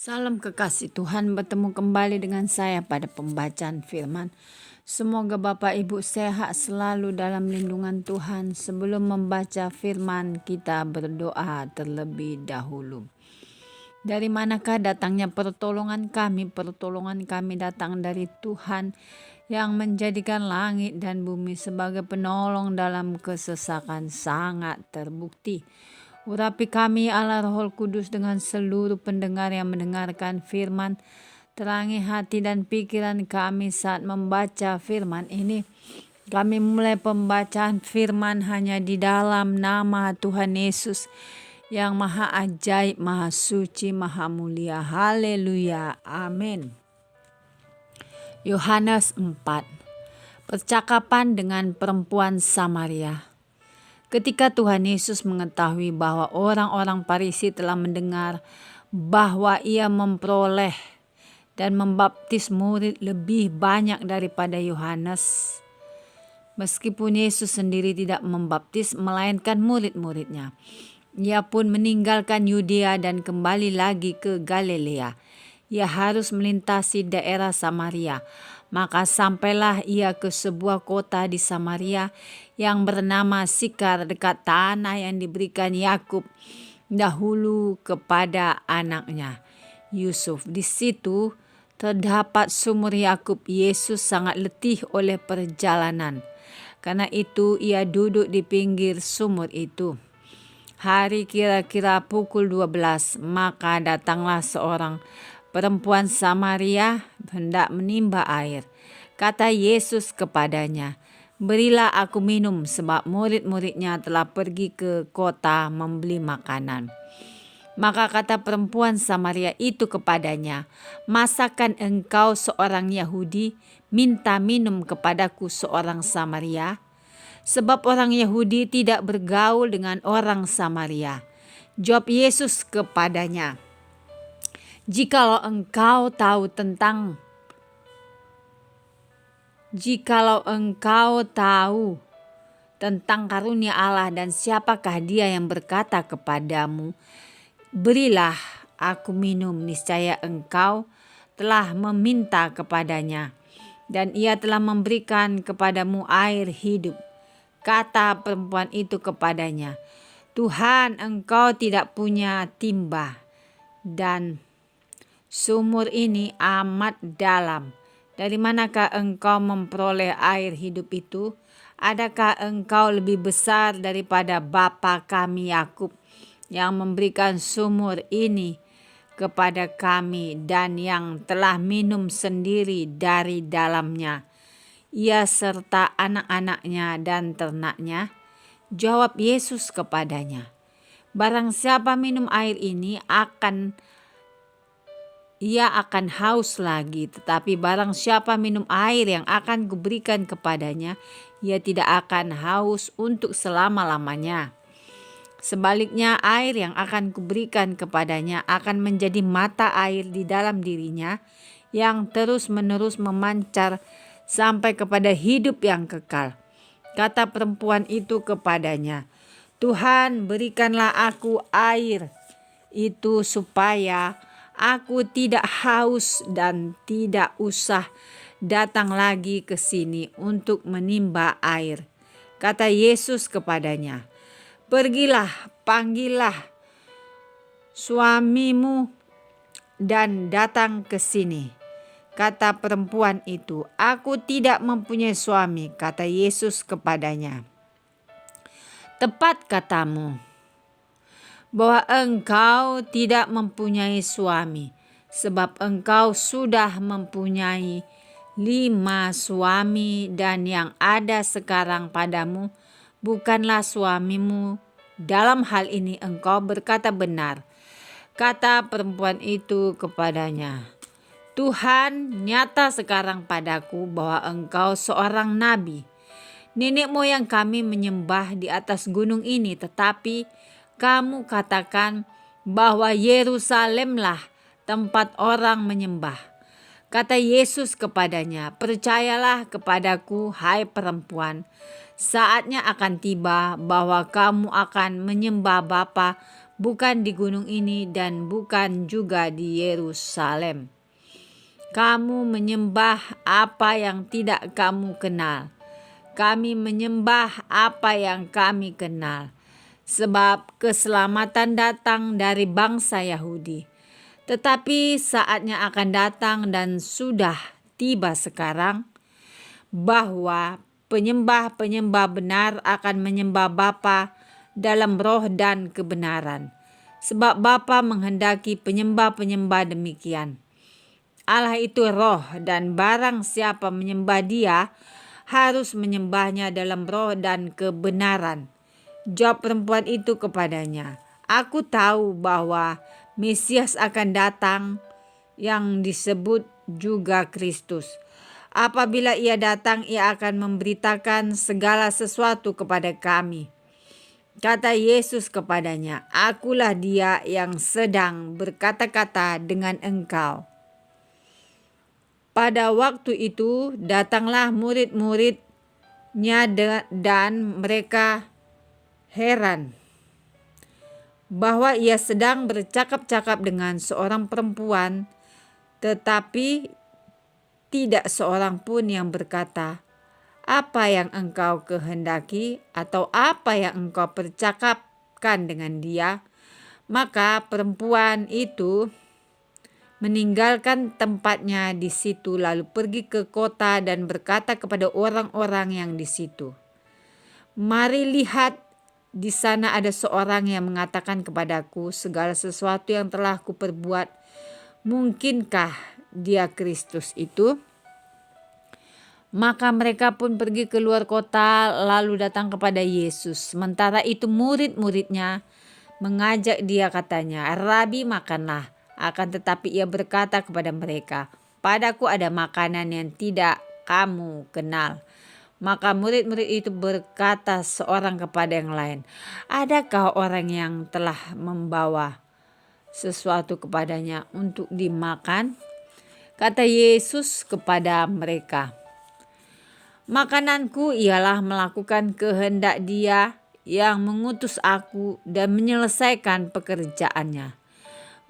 Salam kekasih Tuhan, bertemu kembali dengan saya pada pembacaan firman. Semoga Bapak Ibu sehat selalu dalam lindungan Tuhan. Sebelum membaca firman, kita berdoa terlebih dahulu. Dari manakah datangnya pertolongan kami? Pertolongan kami datang dari Tuhan yang menjadikan langit dan bumi sebagai penolong dalam kesesakan, sangat terbukti. Urapi kami Allah Roh Kudus dengan seluruh pendengar yang mendengarkan firman. Terangi hati dan pikiran kami saat membaca firman ini. Kami mulai pembacaan firman hanya di dalam nama Tuhan Yesus yang maha ajaib, maha suci, maha mulia. Haleluya. Amin. Yohanes 4. Percakapan dengan perempuan Samaria. Ketika Tuhan Yesus mengetahui bahwa orang-orang Farisi telah mendengar bahwa ia memperoleh dan membaptis murid lebih banyak daripada Yohanes, meskipun Yesus sendiri tidak membaptis melainkan murid-muridnya, ia pun meninggalkan Yudea dan kembali lagi ke Galilea. Ia harus melintasi daerah Samaria. Maka sampailah ia ke sebuah kota di Samaria yang bernama Sikar, dekat tanah yang diberikan Yakub dahulu kepada anaknya Yusuf. Di situ terdapat sumur Yakub. Yesus sangat letih oleh perjalanan. Karena itu ia duduk di pinggir sumur itu. Hari kira-kira pukul 12, maka datanglah seorang perempuan Samaria hendak menimba air. Kata Yesus kepadanya, "Berilah aku minum," sebab murid-muridnya telah pergi ke kota membeli makanan. Maka kata perempuan Samaria itu kepadanya, "Masakan engkau seorang Yahudi minta minum kepadaku seorang Samaria? Sebab orang Yahudi tidak bergaul dengan orang Samaria." Jawab Yesus kepadanya, Jikalau engkau tahu tentang karunia Allah dan siapakah dia yang berkata kepadamu, "Berilah aku minum," niscaya engkau telah meminta kepadanya, dan ia telah memberikan kepadamu air hidup. Kata perempuan itu kepadanya, "Tuhan, engkau tidak punya timba, dan sumur ini amat dalam. Dari manakah engkau memperoleh air hidup itu? Adakah engkau lebih besar daripada bapa kami Yakub yang memberikan sumur ini kepada kami dan yang telah minum sendiri dari dalamnya, ia serta anak-anaknya dan ternaknya?" Jawab Yesus kepadanya, "Barang siapa minum air ini ia akan haus lagi, tetapi barang siapa minum air yang akan kuberikan kepadanya, ia tidak akan haus untuk selama-lamanya. Sebaliknya, air yang akan kuberikan kepadanya akan menjadi mata air di dalam dirinya yang terus-menerus memancar sampai kepada hidup yang kekal." Kata perempuan itu kepadanya, "Tuhan, berikanlah aku air itu supaya aku tidak haus dan tidak usah datang lagi ke sini untuk menimba air." Kata Yesus kepadanya, "Pergilah, panggillah suamimu dan datang ke sini." Kata perempuan itu, "Aku tidak mempunyai suami." Kata Yesus kepadanya, "Tepat katamu bahwa engkau tidak mempunyai suami, sebab engkau sudah mempunyai 5 suami, dan yang ada sekarang padamu bukanlah suamimu. Dalam hal ini engkau berkata benar." Kata perempuan itu kepadanya, "Tuhan, nyata sekarang padaku bahwa engkau seorang nabi. Nenek moyang kami menyembah di atas gunung ini, tetapi kamu katakan bahwa Yerusalemlah tempat orang menyembah." Kata Yesus kepadanya, "Percayalah kepadaku, hai perempuan, saatnya akan tiba bahwa kamu akan menyembah Bapa bukan di gunung ini dan bukan juga di Yerusalem. Kamu menyembah apa yang tidak kamu kenal. Kami menyembah apa yang kami kenal. Sebab keselamatan datang dari bangsa Yahudi. Tetapi saatnya akan datang dan sudah tiba sekarang bahwa penyembah-penyembah benar akan menyembah Bapa dalam roh dan kebenaran. Sebab Bapa menghendaki penyembah-penyembah demikian. Allah itu roh, dan barang siapa menyembah Dia harus menyembahnya dalam roh dan kebenaran. Jawab perempuan itu kepadanya, aku tahu bahwa Mesias akan datang, yang disebut juga Kristus. Apabila ia datang, ia akan memberitakan segala sesuatu kepada kami. Kata Yesus kepadanya, akulah Dia yang sedang berkata-kata dengan engkau. Pada waktu itu datanglah murid-muridnya dan mereka heran bahwa ia sedang bercakap-cakap dengan seorang perempuan, tetapi tidak seorang pun yang berkata, apa yang engkau kehendaki atau apa yang engkau percakapkan dengan dia. Maka perempuan itu meninggalkan tempatnya di situ lalu pergi ke kota dan berkata kepada orang-orang yang di situ, mari lihat, di sana ada seorang yang mengatakan kepadaku segala sesuatu yang telah kuperbuat. Mungkinkah dia Kristus itu? Maka mereka pun pergi keluar kota lalu datang kepada Yesus. Sementara itu murid-muridnya mengajak dia, katanya, Rabi, makanlah. Akan tetapi ia berkata kepada mereka, padaku ada makanan yang tidak kamu kenal. Maka murid-murid itu berkata seorang kepada yang lain, adakah orang yang telah membawa sesuatu kepadanya untuk dimakan? Kata Yesus kepada mereka, makananku ialah melakukan kehendak Dia yang mengutus aku dan menyelesaikan pekerjaannya.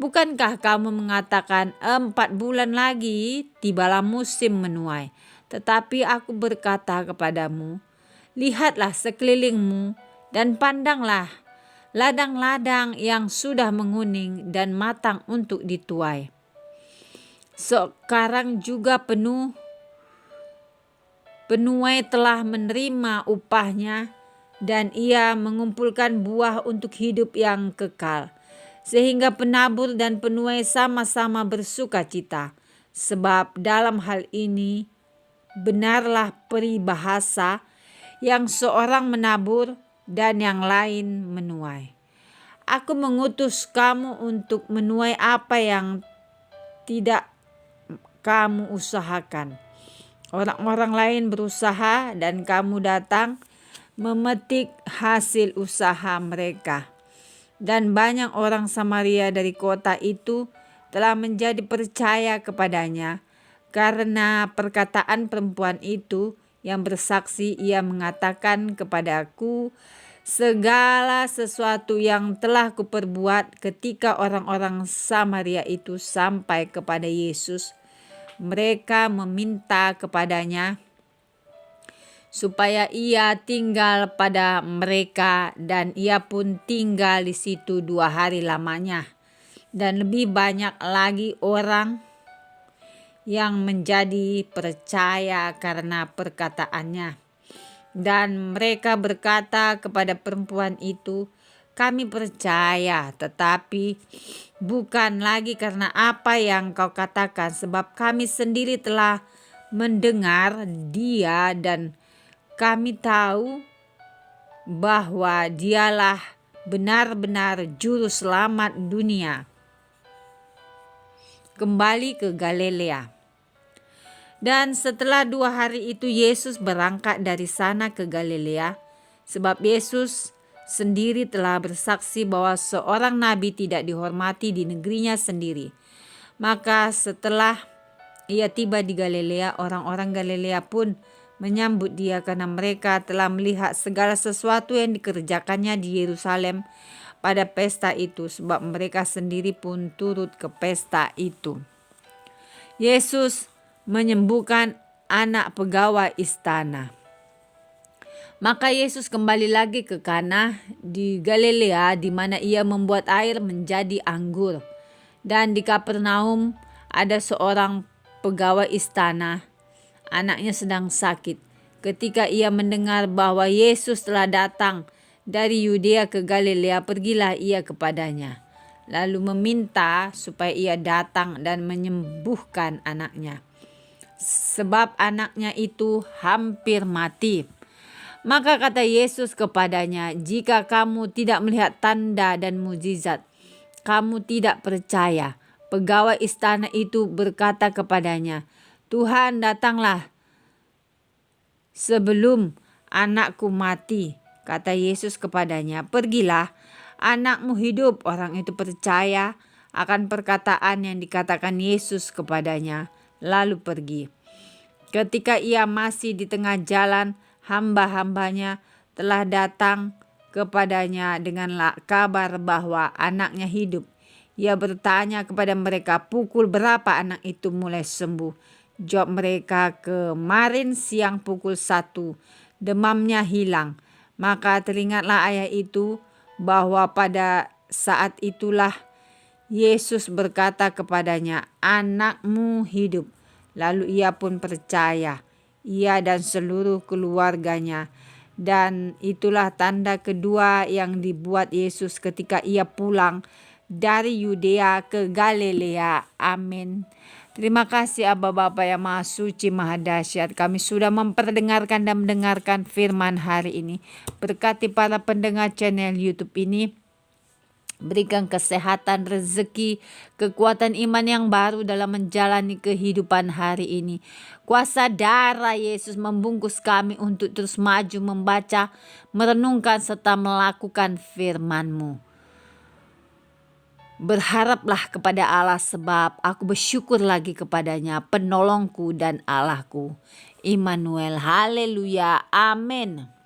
Bukankah kamu mengatakan 4 bulan lagi tibalah musim menuai? Tetapi aku berkata kepadamu, lihatlah sekelilingmu dan pandanglah ladang-ladang yang sudah menguning dan matang untuk dituai. Sekarang juga penuai telah menerima upahnya dan ia mengumpulkan buah untuk hidup yang kekal. Sehingga penabur dan penuai sama-sama bersuka cita. Sebab dalam hal ini benarlah peribahasa, yang seorang menabur dan yang lain menuai. Aku mengutus kamu untuk menuai apa yang tidak kamu usahakan. Orang-orang lain berusaha dan kamu datang memetik hasil usaha mereka. Dan banyak orang Samaria dari kota itu telah menjadi percaya kepadanya karena perkataan perempuan itu yang bersaksi, ia mengatakan kepadaku segala sesuatu yang telah kuperbuat. Ketika orang-orang Samaria itu sampai kepada Yesus, mereka meminta kepadanya supaya ia tinggal pada mereka, dan ia pun tinggal di situ 2 hari lamanya. Dan lebih banyak lagi orang yang menjadi percaya karena perkataannya. Dan mereka berkata kepada perempuan itu, kami percaya, tetapi bukan lagi karena apa yang kau katakan, sebab kami sendiri telah mendengar Dia dan kami tahu bahwa Dialah benar-benar juru selamat dunia. Kembali ke Galilea. Dan setelah 2 hari itu Yesus berangkat dari sana ke Galilea, sebab Yesus sendiri telah bersaksi bahwa seorang nabi tidak dihormati di negerinya sendiri. Maka setelah ia tiba di Galilea, orang-orang Galilea pun menyambut dia karena mereka telah melihat segala sesuatu yang dikerjakannya di Yerusalem, pada pesta itu, sebab mereka sendiri pun turut ke pesta itu. Yesus menyembuhkan anak pegawai istana. Maka Yesus kembali lagi ke Kana di Galilea, di mana ia membuat air menjadi anggur. Dan di Kapernaum ada seorang pegawai istana, anaknya sedang sakit. Ketika ia mendengar bahwa Yesus telah datang dari Yudea ke Galilea, pergilah ia kepadanya, lalu meminta supaya ia datang dan menyembuhkan anaknya, sebab anaknya itu hampir mati. Maka kata Yesus kepadanya, "Jika kamu tidak melihat tanda dan mukjizat, kamu tidak percaya." Pegawai istana itu berkata kepadanya, "Tuhan, datanglah sebelum anakku mati." Kata Yesus kepadanya, "Pergilah, anakmu hidup." Orang itu percaya akan perkataan yang dikatakan Yesus kepadanya, lalu pergi. Ketika ia masih di tengah jalan, hamba-hambanya telah datang kepadanya dengan kabar bahwa anaknya hidup. Ia bertanya kepada mereka, "Pukul berapa anak itu mulai sembuh?" Jawab mereka, "Kemarin siang pukul 1, demamnya hilang." Maka teringatlah ayah itu bahwa pada saat itulah Yesus berkata kepadanya, "Anakmu hidup." Lalu ia pun percaya, ia dan seluruh keluarganya. Dan itulah tanda kedua yang dibuat Yesus ketika ia pulang dari Yudea ke Galilea. Amin. Terima kasih Aba Bapa yang Maha Suci, Maha Dahsyat. Kami sudah memperdengarkan dan mendengarkan firman hari ini. Berkati para pendengar channel YouTube ini. Berikan kesehatan, rezeki, kekuatan iman yang baru dalam menjalani kehidupan hari ini. Kuasa darah Yesus membungkus kami untuk terus maju membaca, merenungkan, serta melakukan firman-Mu. Berharaplah kepada Allah, sebab aku bersyukur lagi kepadanya, penolongku dan Allahku. Immanuel, haleluya, amin.